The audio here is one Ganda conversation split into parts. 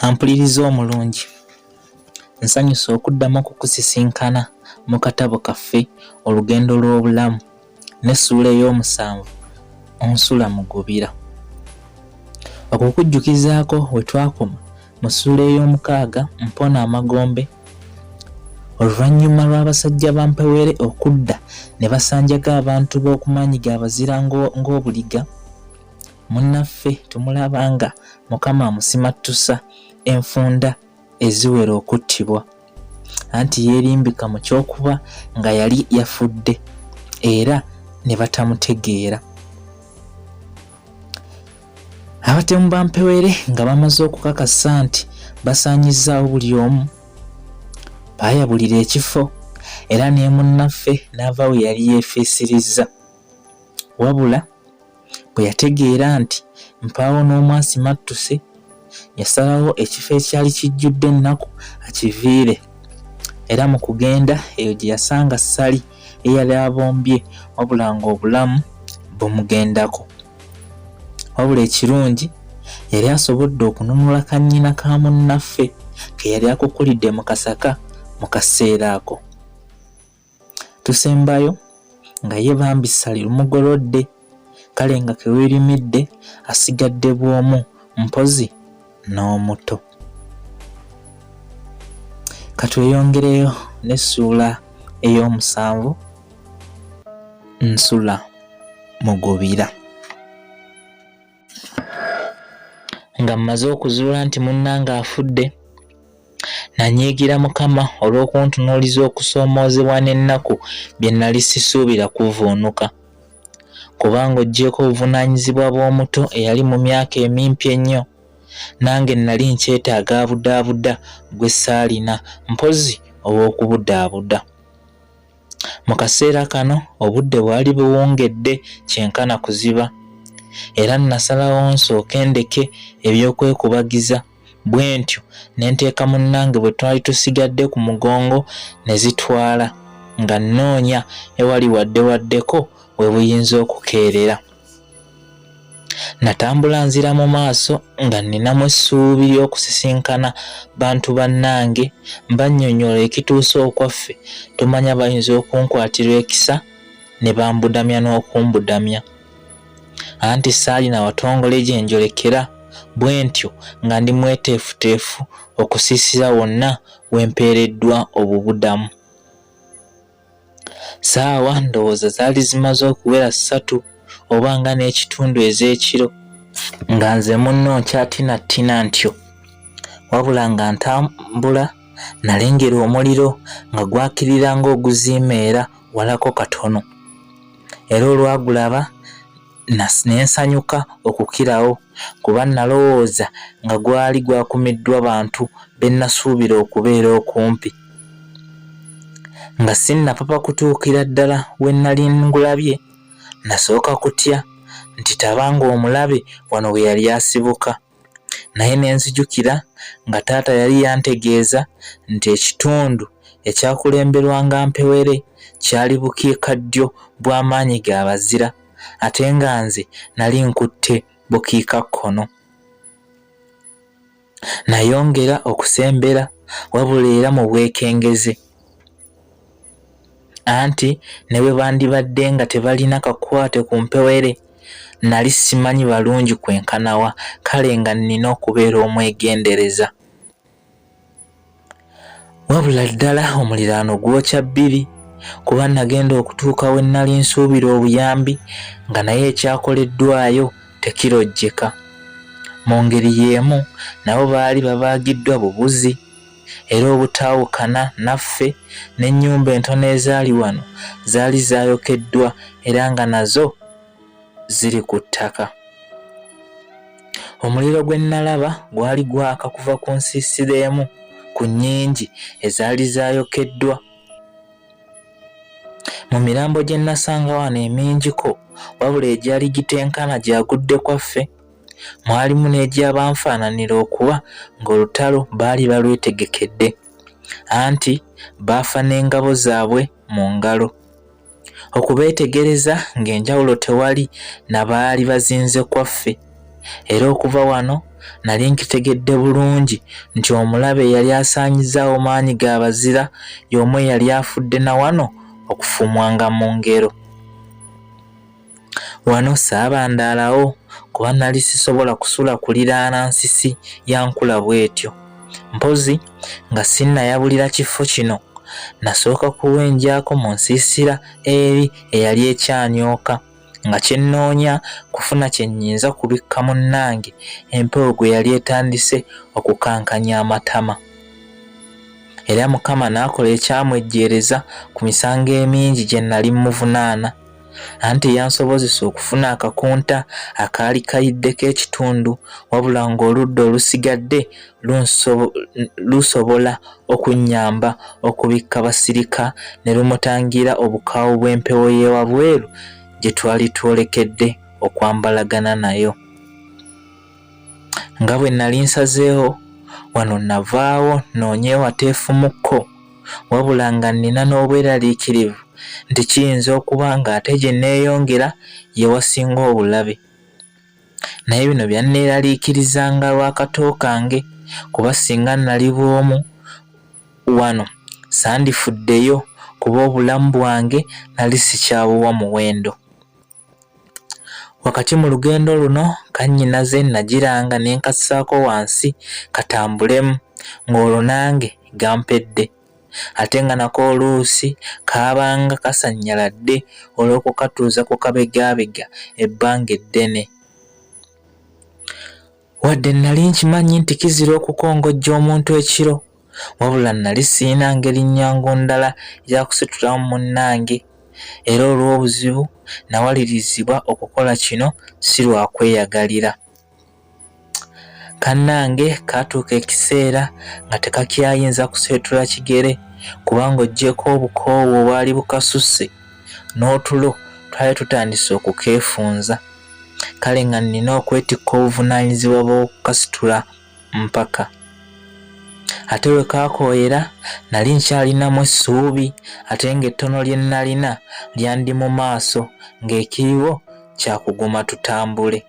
Ampuliriza omulungi, nsanyusa okuddamu okukusisinkana mu katabo kaffe olugendo lw'obulamu n'essuula ey'omusanvu onsula mu gubira. Okukujjukizaako we twakoma mu ssuula ey'omukaaga mpona amagombe, oluvannyuma lw'abasajja ba Mpewere okudda ne basanjaga abantu b'okumaanyiga abazira ng'obuliga, munnaffe tumulaba nga Mukama amusimattusa enfunda eziwera okuttibwa, anti yeerimbika mu ky'okuba nga yali yafudde era ne batamutegeera. Abatemu ba Mpewere nga bamaze okukakasa nti basaanyizaawo buli omu, baayabulira ekifo era ne munnaffe n'ava we yali yeefeesirizza. Wabula bwe yategeera nti mpaawo n'omwasimattuse, yasalawo ekifo ekyali kijjudde ennaku akiviire, era mu kugenda eyo gye yasanga ssali eyali abombye wabula ng'obulamu bumugendako. Wabula ekirungi yali asobodde okununula kannyina ka munnaffe ke yali akukulidde mu kasaka mu kaseera ako. Tusembayo nga ye bambi ssali lumugolodde, kale nga keweerimidde asigadde bw'omu, mpozi n'omuto. Katweyongereyo n'essuula ey'omusanvu, nsula mu gubira. Nga mmaze okuzuula nti munnange afudde, nanyiigira Mukama olw'okuntunuuliza okusoomoozebwa n'ennaku bye nnali sisuubira kuvuunuka, kubanga oggyeko obuvunaanyizibwa bw'omuto eyali mu myaka emimpi ennyo, nange nnali nkyetaaga abudaabuda gwe saalina mpozi ow'okubudaabuda. Mu kaseera kano obudde bwali buwungedde kyenkana kuziba, era nasalawo nsooke ndeke eby'okwekubagiza, bwe ntyo ne nteeka munnange bwe twali tusigadde ku mugongo ne zitwala, nga nnoonya ewali waddewaddeko we buyinza okukeerera. Natambula nzira mu maaso nga nninamu essuubi ly'okusisinkana bantu bannange, mbannyonnyola ekituuse okwaffe, tumanya bayinza okunkwatirwa ekisa ne bambudamya n'okumbudamya. Anti saalina watongole gye njolekera, bwe ntyo nga ndi mweteefuteefu okusiisira wonna wempeereddwa obubudamu. Saawa ndowooza zaali zimaze okuwera 3 oba nga n'ekitundu ez'ekiro, nga nze munno nkyatinattina ntyo. Wabula nga ntambula nalengera omuliro nga gwakirira ng'oguziimeera walako katono, era olwagulaba nensanyuka okukirawo, kuba nalowooza nga gwali gwakumiddwa bantu be nasuubira okubeera okumpi. Nga sinnapapa kutuukira ddala we nnali ngulabye, nasooka kutya nti tabanga omulabe wano we yali asibuka, naye ne nzijukira nga taata yali yantegeeza nti ekitundu ekyakulemberwanga Mpewere kyali bukiikaddyo bw'amaanyi ga bazira, ate nga nze nali nkutte bukiikakkono. Nayongera okusembera, wabula era mu bwekengeze, anti ne bwe bandibadde nga tebalina kakwate ku Mpewere, nali simanyi balungi kwenkanawa, kale nga nnina okubeera omwegendereza. Wabula ddala omuliraano gwokya 2, kuba nagenda okutuuka we nnali nsuubira obuyambi, nga naye ekyakoleddwayo tekirojjeka. Mu ngeri y'emu nabo baali babaagiddwa bubuzi, era obutaawukana naffe n'ennyumba entono ezaali wano zaali zaayokeddwa era nga nazo ziri ku ttaka. Omuliro gwe nalaba gwali gwaka kuva ku nsiisira emu ku nnyingi ezaali zaayokeddwa. Mu mirambo gye nasanga wano emingiko wabula egyali gitenkana gyagudde kwaffe mwalimu n'egyabanfaananira okuba ng'olutalo baali balwetegekedde anti baafa n'engabo zaabwe mu ngalo. Okubeetegereza ng'enjawulo tewali na baali bazinze kwaffe era okuva wano nali nkitegedde bulungi nti omulabe yali asaanyizaawo maanyi g'abazira y'omu yali afudde na wano okufumwanga mu ngero. Wano saabandaalawo kuba nali sisobola kusula kuliraana nsisi ya nkula bw'etyo. Mpozi nga sinnayabulira kifo kino nasooka kuwenjaako mu nsiisira eri eyali ekyanyooka nga kyennoonya kufuna kye nnyinza kubikka munnange empewo gwe yali etandise okukankanya amatama. Era Mukama n'akola ekyamwejjeereza ku misango emingi gye nali muvunaana anti yansobozesa okufuna akakunta akaali kayiddeko ekitundu wabula ng'oludda olusigadde lusobola okunnyamba okubikka basirika ne lumutangira obukaawu bw'empewo y'ewabweru gye twali twolekedde okwambalagana nayo. Nga bwe nali nsazeewo wano navaawo noonyeewateefumukko wabula nga nnina n'obweraliikirivu nti kiyinza okuba ng'ate gye neeyongera ye wasinga obulabe. Naye bino byanneeraliikirizanga lw'akato kange kuba singa nali bw'omu wano sandifuddeyo kuba obulamu bwange nali sikyabuwa muwendo. Wakati mu lugendo luno kannyinaze nagiranga ne nkassaako wansi katambulemu ng'olwo nange gampedde ate nga nako oluusi kaabanga kasanyaladde olw'okukatuuza ku kabegaabega ebbanga eddene. Wadde nali nkimanyi nti kizira okukongojja omuntu ekiro wabula nali sirina ngeri nnyangu ndala yakusitulamu munnange era olw'obuzibu nawalirizibwa okukola kino si lwa kweyagalira. Kannange kaatuuka ekiseera nga tekakyayinza kuseetula kigere kubanga oggyeko obukoowu obwali bukasusse n'otulo twali tutandise okukeefunza. Kale nga nnina okwetikka obuvunaanyizibwa bw'okukasitula mpaka. Ate we kaakooyera nali nkyalinamu essuubi ate ng'ettono lye nalina lyandi mu maaso ng'ekiriwo kyakuguma tutambule.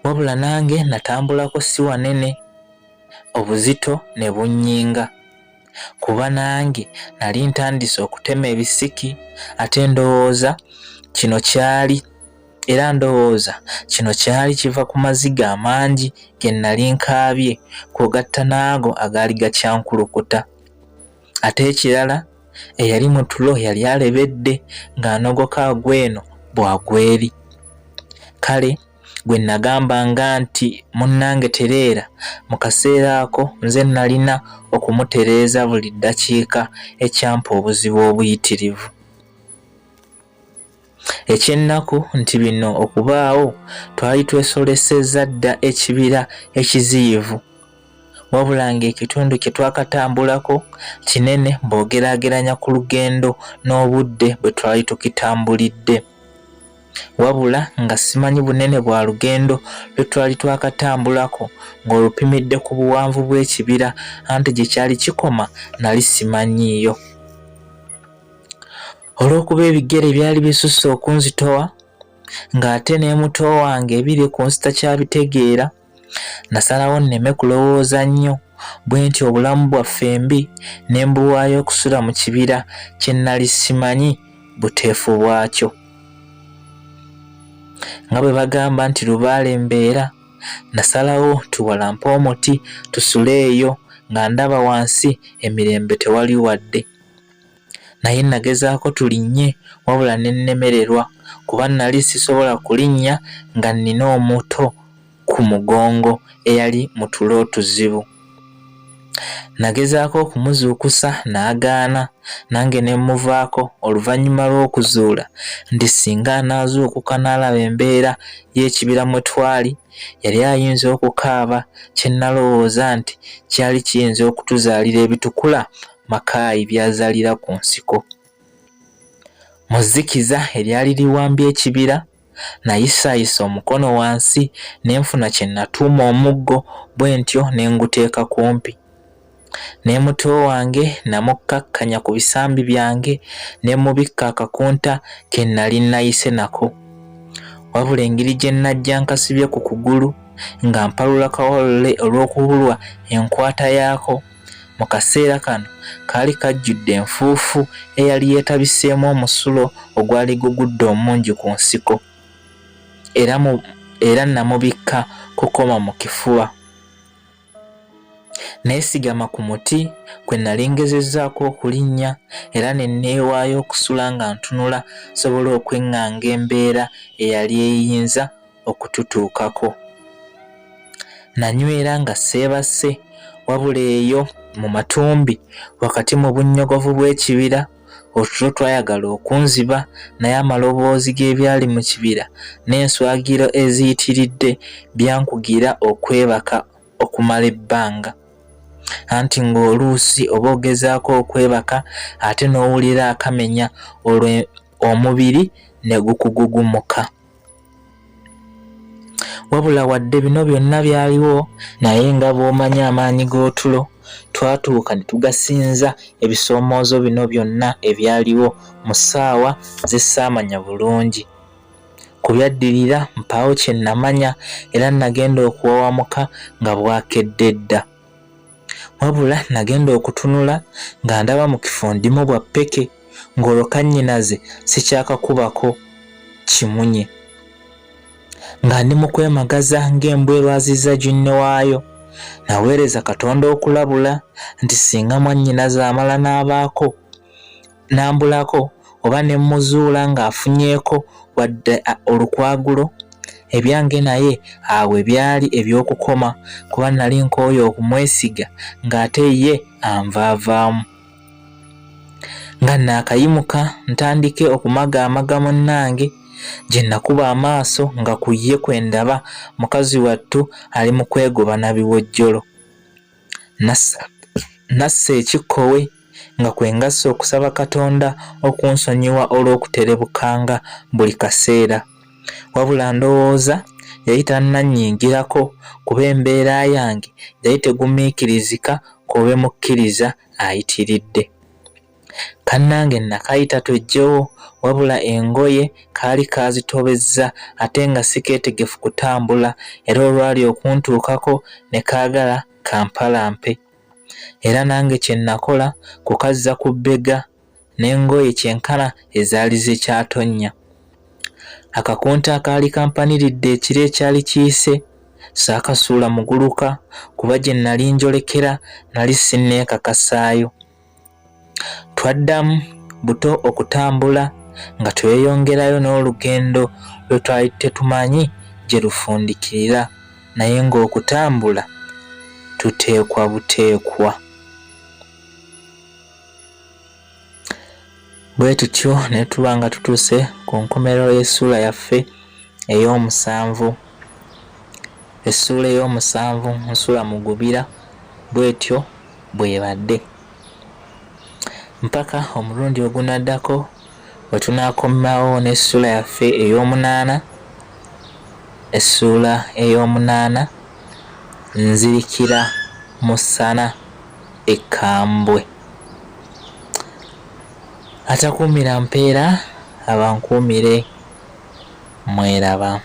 Wabula nange natambulako si wanene obuzito ne bunnyinga kuba nange nali ntandise okutema ebisiki ate ndowooza kino kyali kiva ku maziga amangi ge nali nkaabye kwogatta n'ago agaali gakyankulukuta. Ate ekirala eyali mu tulo yali alebedde ng'anogoka agw'eno bw'agweri. Kale gwe nagambanga nti munnange tereera mu kaseera ako nze nalina okumutereeza buli ddakiika ekyampa obuzibu obuyitirivu. Ekyennaku nti bino okubaawo twali twesolesezza dda ekibira ekiziyivu wabula ng'ekitundu kye twakatambulako kinene bw'ogeraageranya ku lugendo n'obudde bwe twali tukitambulidde. Wabula nga simanyi bunene bwa lugendo lwe twali twakatambulako ng'olupimidde ku buwanvu bw'ekibira anti gye kyali kikoma nali simanyiiyo. Olw'okuba ebigere byali bisusse okunzitowa ng'ate ne muto wange ebiri ku nsi takyabitegeera nasalawo nneme kulowooza nnyo bwe nti obulamu bwaffe mbi ne mbuwaayo okusula mu kibira kye nnali simanyi buteefu bwakyo. Nga bwe bagamba nti lubaale mbeera nasalawo tuwalampe omuti tusuleeyo nga ndaba wansi emirembe tewali wadde. Naye nagezaako tulinnye wabula ne nnemererwa kuba nali sisobola kulinnya nga nnina omuto ku mugongo eyali mu tulo otuzibu. Nagezaako okumuzuukusa n'agaana nange ne mmuvaako oluvannyuma lw'okuzuula nti singa anaazuukuka n'alaba embeera y'ekibira mwe twali yali ayinza okukaaba kye nalowooza nti kyali kiyinza okutuzaalira ebitukula makaayi by'azaalira ku nsiko. mu zzikiza eryali liwambye ekibira nayisaayisa omukono wansi ne nfuna kye natuuma omuggo bwe ntyo ne nguteeka kumpi. Ne muto wange namukkakkanya ku bisambi byange ne mubikka akakunta ke nali nayise nako. Wabula engeri gye najja nkasibye ku kugulu nga mpalula kawolole olw'okubulwa enkwata yaako, mu kaseera kano kaali kajjudde enfuufu eyali yeetabiseemu omusulo ogwali gugudde omungi ku nsiko, era namubikka kukoma mu kifuba. Neesigama ku muti kwe nali ngezezzaako okulinnya era ne neewaayo okusula nga ntunula sobole okweŋŋanga embeera eyali eyinza okututuukako. Nanywera nga seebase, wabula eyo mu matumbi wakati mu bunnyogovu bw'ekibira otulo twayagala okunziba, naye amaloboozi g'ebyali mu kibira n'enswagiro eziyitiridde byankugira okwebaka okumala ebbanga. Anti ng'oluusi oba ogezaako okwebaka ate n'owulira akamenya, olwo omubiri ne gukugugumuka. Wabula wadde bino byonna byaliwo, naye nga bw'omanyi amaanyi g'otulo, twatuuka ne tugasinza ebisoomoozo bino byonna ebyaliwo mu ssaawa ze ssaamanya bulungi. Ku byaddirira mpaawo kye namanya era nagenda okuwawamuka nga bwakedde dda. Wabula nagenda okutunula nga ndaba mu kifo ndimu bwa ppeke, ng'olwo kannyinaze sikyakakubako kimunye. Nga ndi mu kwemagaza ng'embwa erwazizza ginne waayo, naweereza Katonda okulabula nti singa mwannyinaze amala n'ambulako oba ne mmuzuula ng'afunyeeko wadde olukwagulo, ebyange naye awo byali eby'okukoma, kuba nali nkooye okumwesiga ng'ate ye anvaavaamu. Nga naakayimuka ntandike okumaga munnange, gye nakuba amaaso nga ku ye kwe ndaba mukazi wattu ali mu kwegoba na biwojjolo. Nassa ekikkowe nga kwe ngassa okusaba Katonda okunsonyiwa olw'okuterebukanga buli kaseera. Wabula ndowooza yali tannannyingirako kuba embeera yange yali tegumiikirizika kube mukkiriza ayitiridde. Kannange nakayita twejjewo, wabula engoye kaali kaazitobezza ate nga si keetegefu kutambula, era olwali okuntuukako ne kaagala kampalampe. Era nange kye nakola kukazza ku bbega n'engoye kyenkana ezaali zikyatonnya. Akakunta akaali kampaniridde ekiro ekyali kiyise saakasuula muguluka, kuba gye nali njolekera nali sinneekakasaayo. Twaddamu buto okutambula nga tweyongerayo n'olugendo lwe twali tetumanyi gye lufundikirira, naye ng'okutambula tuteekwa buteekwa. Bwe tutyo ne tuba nga tutuuse ku nkomerero y'essuula yaffe ey'omusanvu. Essuula ey'omusanvu nsula mu gubira, bw'etyo bw'ebadde mpaka omulundi ogunaddako bwe tunaakomawo n'essuula yaffe ey'omunaana. Essuula ey'omunaana nzirikira mu ssana ekkambwe. Atakuumira mpeera abankuumire. Mweraba.